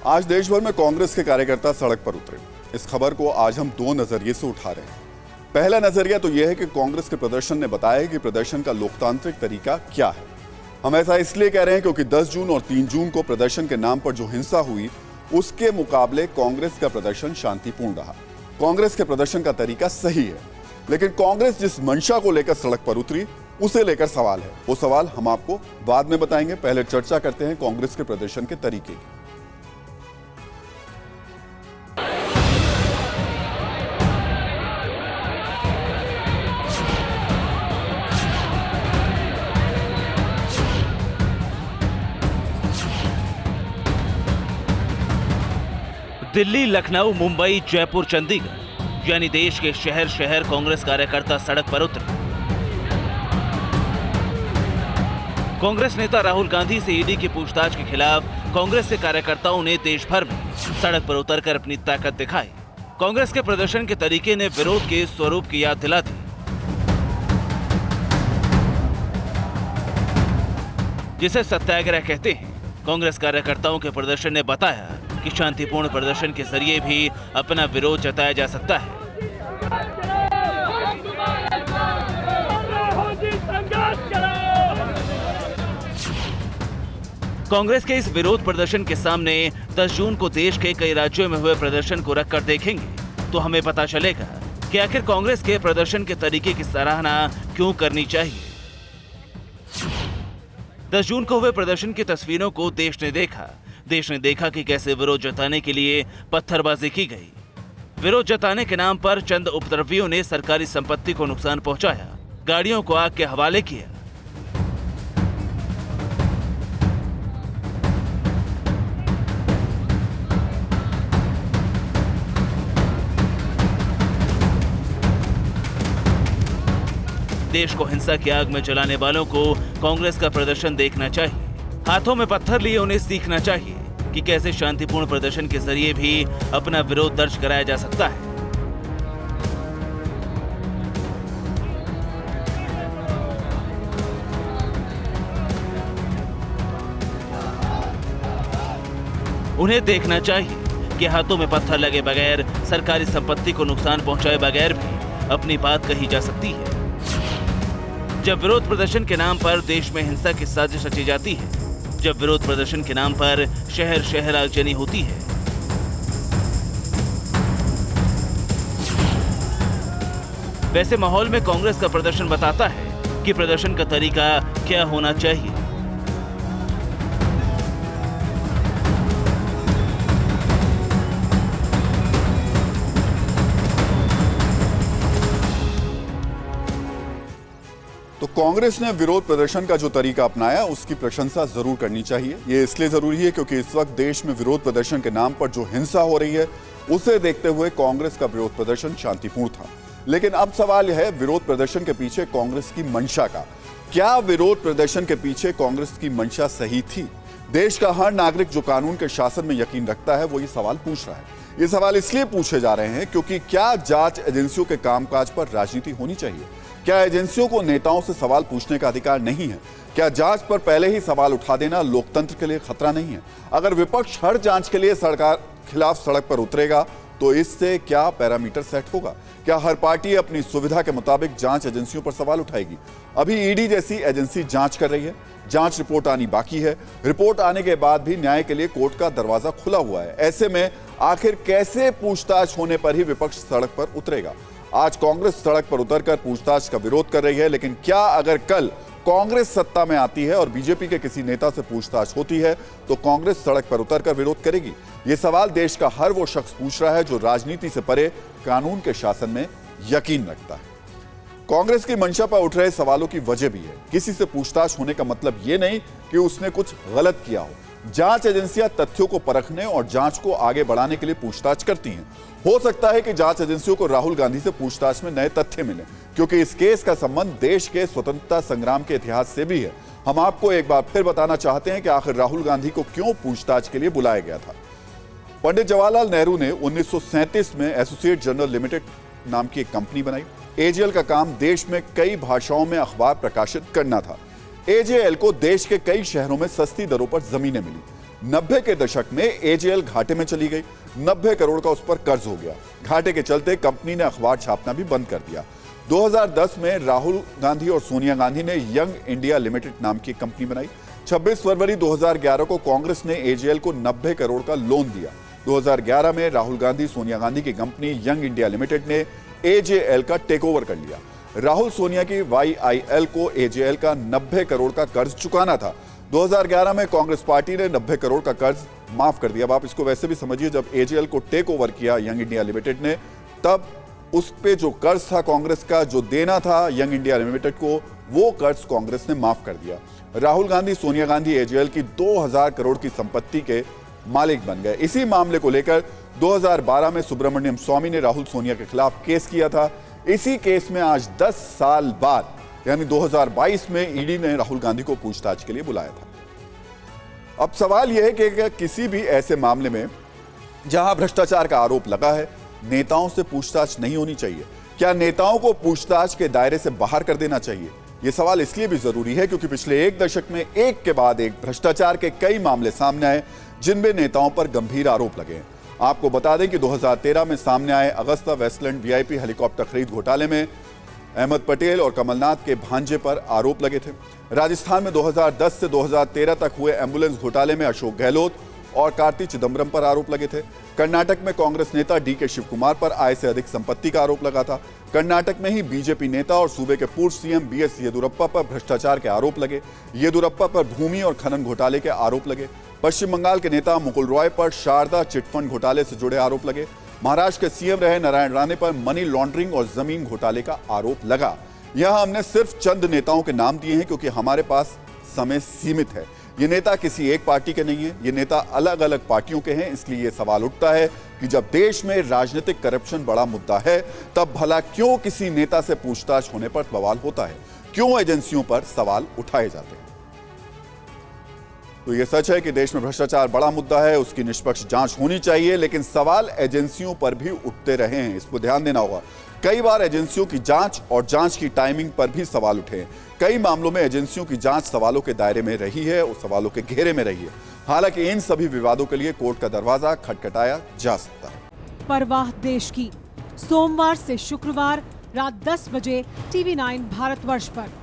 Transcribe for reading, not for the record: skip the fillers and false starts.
आज देश भर में कांग्रेस के कार्यकर्ता सड़क पर उतरे। इस खबर को आज हम दो नजरिए से उठा रहे हैं। पहला नजरिया तो यह है कि कांग्रेस के प्रदर्शन ने बताया कि प्रदर्शन का लोकतांत्रिक तरीका क्या है। हम ऐसा इसलिए कह रहे हैं क्योंकि 10 जून और 3 जून को प्रदर्शन के नाम पर जो हिंसा हुई, उसके मुकाबले कांग्रेस का प्रदर्शन शांतिपूर्ण रहा। कांग्रेस के प्रदर्शन का तरीका सही है, लेकिन कांग्रेस जिस मंशा को लेकर सड़क पर उतरी, उसे लेकर सवाल है। वो सवाल हम आपको बाद में बताएंगे। पहले चर्चा करते हैं कांग्रेस के प्रदर्शन के तरीके की। दिल्ली, लखनऊ, मुंबई, जयपुर, चंडीगढ़ यानी देश के शहर शहर कांग्रेस कार्यकर्ता सड़क पर उतरे। कांग्रेस नेता राहुल गांधी से ईडी की पूछताछ के खिलाफ कांग्रेस के कार्यकर्ताओं ने देश भर में सड़क पर उतरकर अपनी ताकत दिखाई। कांग्रेस के प्रदर्शन के तरीके ने विरोध के स्वरूप की याद दिला दी, जिसे सत्याग्रह कहते हैं। कांग्रेस कार्यकर्ताओं के प्रदर्शन ने बताया कि शांतिपूर्ण प्रदर्शन के जरिए भी अपना विरोध जताया जा सकता है। कांग्रेस के इस विरोध प्रदर्शन के सामने 10 जून को देश के कई राज्यों में हुए प्रदर्शन को रखकर देखेंगे तो हमें पता चलेगा कि आखिर कांग्रेस के प्रदर्शन के तरीके की सराहना क्यों करनी चाहिए। 10 जून को हुए प्रदर्शन की तस्वीरों को देश ने देखा कि कैसे विरोध जताने के लिए पत्थरबाजी की गई। विरोध जताने के नाम पर चंद उपद्रवियों ने सरकारी संपत्ति को नुकसान पहुंचाया, गाड़ियों को आग के हवाले किया। देश को हिंसा की आग में जलाने वालों को कांग्रेस का प्रदर्शन देखना चाहिए। हाथों में पत्थर लिए उन्हें सीखना चाहिए कि कैसे शांतिपूर्ण प्रदर्शन के जरिए भी अपना विरोध दर्ज कराया जा सकता है। उन्हें देखना चाहिए कि हाथों में पत्थर लगे बगैर, सरकारी संपत्ति को नुकसान पहुंचाए बगैर भी अपनी बात कही जा सकती है। जब विरोध प्रदर्शन के नाम पर देश में हिंसा की साजिश रची जाती है, जब विरोध प्रदर्शन के नाम पर शहर शहर आगजनी होती है, वैसे माहौल में कांग्रेस का प्रदर्शन बताता है कि प्रदर्शन का तरीका क्या होना चाहिए। तो कांग्रेस ने विरोध प्रदर्शन का जो तरीका अपनाया, उसकी प्रशंसा जरूर करनी चाहिए। ये इसलिए जरूरी है क्योंकि इस वक्त देश में विरोध प्रदर्शन के नाम पर जो हिंसा हो रही है, उसे देखते हुए कांग्रेस का विरोध प्रदर्शन शांतिपूर्ण था। लेकिन अब सवाल यह है, विरोध प्रदर्शन के पीछे कांग्रेस की मंशा का। क्या विरोध प्रदर्शन के पीछे कांग्रेस की मंशा सही थी? देश का हर नागरिक जो कानून के शासन में यकीन रखता है, वो ये सवाल पूछ रहा है। ये सवाल इसलिए पूछे जा रहे हैं क्योंकि क्या जांच एजेंसियों के कामकाज पर राजनीति होनी चाहिए? क्या एजेंसियों को नेताओं से सवाल पूछने का अधिकार नहीं है? क्या जांच पर पहले ही सवाल उठा देना लोकतंत्र के लिए खतरा नहीं है? अगर विपक्ष हर जांच के लिए सरकार खिलाफ सड़क पर उतरेगा तो इससे क्या पैरामीटर सेट होगा? क्या हर पार्टी अपनी सुविधा के मुताबिक जांच एजेंसियों पर सवाल उठाएगी? अभी ईडी जैसी एजेंसी जांच कर रही है, जांच रिपोर्ट आनी बाकी है। रिपोर्ट आने के बाद भी न्याय के लिए कोर्ट का दरवाजा खुला हुआ है। ऐसे में आखिर कैसे पूछताछ होने पर ही विपक्ष सड़क पर उतरेगा? आज कांग्रेस सड़क पर उतरकर पूछताछ का विरोध कर रही है, लेकिन क्या अगर कल कांग्रेस सत्ता में आती है और बीजेपी के किसी नेता से पूछताछ होती है तो कांग्रेस सड़क पर उतरकर विरोध करेगी? यह सवाल देश का हर वो शख्स पूछ रहा है जो राजनीति से परे कानून के शासन में यकीन रखता है। कांग्रेस की मंशा पर उठ रहे सवालों की वजह भी है। किसी से पूछताछ होने का मतलब यह नहीं कि उसने कुछ गलत किया हो। जांच एजेंसियां तथ्यों को परखने और जांच को आगे बढ़ाने के लिए पूछताछ करती हैं। हो सकता है कि जांच एजेंसियों को राहुल गांधी से पूछताछ में नए तथ्य मिले, क्योंकि इस केस का संबंध देश के स्वतंत्रता संग्राम के इतिहास से भी है। हम आपको एक बार फिर बताना चाहते हैं कि आखिर राहुल गांधी को क्यों पूछताछ के लिए बुलाया गया था। पंडित जवाहरलाल नेहरू ने 1937 में एसोसिएट जर्नल लिमिटेड नाम की एक कंपनी बनाई। एजेएल का काम देश में कई भाषाओं में अखबार प्रकाशित करना था। एजेएल को देश के कई शहरों में सस्ती दरों पर जमीनें मिली। 90 के दशक में एजेएल घाटे में चली गई। 90 करोड़ का उस पर कर्ज हो गया। घाटे के चलते कंपनी ने अखबार छापना भी बंद कर दिया। 2010 में राहुल गांधी और सोनिया गांधी ने यंग इंडिया लिमिटेड नाम की कंपनी बनाई। 26 फरवरी 2011 को कांग्रेस ने एजेएल को 90 करोड़ का लोन दिया। 2011 में राहुल गांधी सोनिया गांधी की कंपनी यंग इंडिया लिमिटेड ने एजेएल का टेकओवर कर लिया। राहुल सोनिया की YIL को एजेएल का 90 करोड़ का कर्ज चुकाना था। 2011 में कांग्रेस पार्टी ने 90 करोड़ का कर्ज माफ कर दिया। अब आप इसको वैसे भी समझिए, जब एजेएल को टेक ओवर किया यंग इंडिया लिमिटेड ने, तब उस पे जो कर्ज था कांग्रेस का, जो देना था यंग इंडिया लिमिटेड को, वो कर्ज कांग्रेस ने माफ कर दिया। राहुल गांधी सोनिया गांधी एजेएल की 2000 करोड़ की संपत्ति के मालिक बन गए। इसी मामले को लेकर 2012 में सुब्रमण्यम स्वामी ने राहुल सोनिया के खिलाफ केस किया था। इसी केस में आज 10 साल बाद यानी 2022 में ईडी ने राहुल गांधी को पूछताछ के लिए बुलाया था। अब सवाल यह है कि किसी भी ऐसे मामले में जहां भ्रष्टाचार का आरोप लगा है, नेताओं से पूछताछ नहीं होनी चाहिए? क्या नेताओं को पूछताछ के दायरे से बाहर कर देना चाहिए? यह सवाल इसलिए भी जरूरी है क्योंकि पिछले एक दशक में एक के बाद एक भ्रष्टाचार के कई मामले सामने आए जिनमें नेताओं पर गंभीर आरोप लगे हैं। आपको बता दें कि 2013 में सामने आए अगस्ता वेस्टलैंड VIP हेलीकॉप्टर खरीद घोटाले में अहमद पटेल और कमलनाथ के भांजे पर आरोप लगे थे। राजस्थान में 2010 से 2013 तक हुए एम्बुलेंस घोटाले में अशोक गहलोत और कार्ति चिदम्बरम पर आरोप लगे थे। कर्नाटक में कांग्रेस नेता DK शिव कुमार पर आय से अधिक संपत्ति का आरोप लगा था। कर्नाटक में ही बीजेपी नेता और सूबे के पूर्व CM BS येदियुरप्पा पर भ्रष्टाचार के आरोप लगे। येदियुरप्पा पर भूमि और खनन घोटाले के आरोप लगे। पश्चिम बंगाल के नेता मुकुल रॉय पर शारदा चिटफंड घोटाले से जुड़े आरोप लगे। महाराष्ट्र के CM रहे नारायण राणे पर मनी लॉन्ड्रिंग और जमीन घोटाले का आरोप लगा। यहां हमने सिर्फ चंद नेताओं के नाम दिए हैं क्योंकि हमारे पास समय सीमित है। ये नेता किसी एक पार्टी के नहीं है, ये नेता अलग अलग पार्टियों के हैं। इसलिए ये सवाल उठता है कि जब देश में राजनीतिक करप्शन बड़ा मुद्दा है, तब भला क्यों किसी नेता से पूछताछ होने पर बवाल होता है? क्यों एजेंसियों पर सवाल उठाए जाते हैं? तो यह सच है कि देश में भ्रष्टाचार बड़ा मुद्दा है, उसकी निष्पक्ष जांच होनी चाहिए, लेकिन सवाल एजेंसियों पर भी उठते रहे हैं। इस पर ध्यान देना होगा। कई बार एजेंसियों की जांच और जांच की टाइमिंग पर भी सवाल उठे हैं। कई मामलों में एजेंसियों की जांच सवालों के दायरे में रही है और सवालों के घेरे में रही है। हालांकि इन सभी विवादों के लिए कोर्ट का दरवाजा खटखटाया जा सकता है। परवाह देश की, सोमवार से शुक्रवार रात 10 बजे TV9 भारतवर्ष पर।